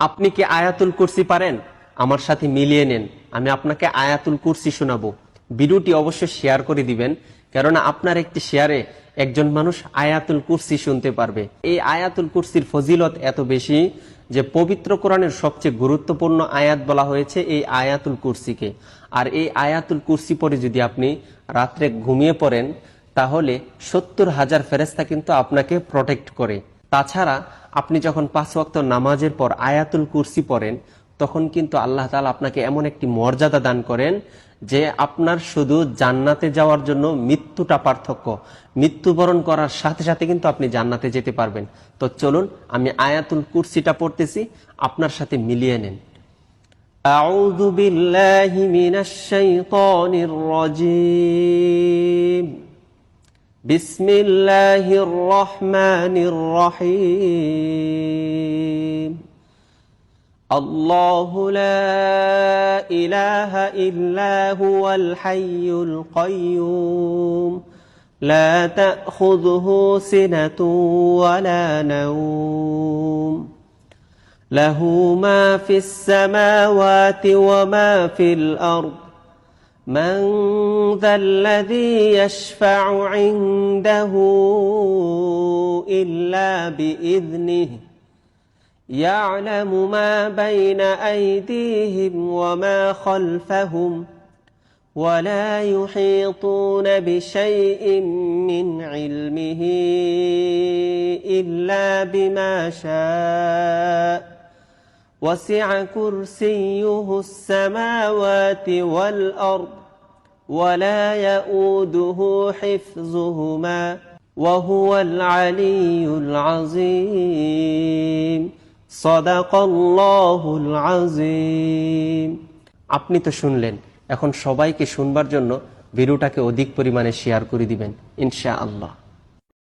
আপনি কি আয়াতুল কুরসি পারেন? আমার সাথে মিলিয়ে নেন, আমি আপনাকে আয়াতুল কুরসি শোনাবো। ভিডিওটি অবশ্যই শেয়ার করে দিবেন, কেননা আপনার একটি শেয়ারে একজন মানুষ আয়াতুল কুরসি শুনতে পারবে। এই আয়াতুল কুরসির ফজিলত এত বেশি যে পবিত্র কোরআনের সবচেয়ে গুরুত্বপূর্ণ আয়াত বলা হয়েছে এই আয়াতুল কুরসিকে। আর এই আয়াতুল কুরসি পরে যদি আপনি রাত্রে ঘুমিয়ে পড়েন, তাহলে 70,000 ফেরেশতা কিন্তু আপনাকে প্রটেক্ট করে। তাছাড়া আপনি যখন 5 ওয়াক্ত নামাজের পর আয়াতুল কুরসি পড়েন, তখন কিন্তু আল্লাহ তাআলা আপনাকে এমন একটি মর্যাদা দান করেন যে আপনার শুধু জান্নাতে যাওয়ার জন্য মৃত্যুটা পার্থক্য। মৃত্যুবরণ করার সাথে সাথে কিন্তু আপনি জান্নাতে যেতে পারবেন। তো চলুন আমি আয়াতুল কুরসিটা পড়তেছি, আপনার সাথে মিলিয়ে নেন। আউযু বিল্লাহি মিনাশ শাইতানির রাজীম। বিসমিল্লাহির রহমানির রহিম। আল্লাহু লা ইলাহা ইল্লা হুয়াল হাইয়ুল কাইয়্যুম লা তাখুযুহু সিনাতুন ওয়ালা নাওম লাহু মা ফিস সামাওয়াতি ওয়া মা ফিল আরদ من ذا الذي يشفع عنده إلا بإذنه يعلم ما بين أيديهم وما خلفهم ولا يحيطون بشيء من علمه إلا بما شاء وسع كرسيه السماوات والأرض ولا يؤوده حفظهما وهو العلي العظيم صدق الله العظيم। আপনি তো শুনলেন, এখন সবাইকে শুনবার জন্য ভিডিওটাকে অধিক পরিমাণে শেয়ার করে দিবেন ইনশাআল্লাহ।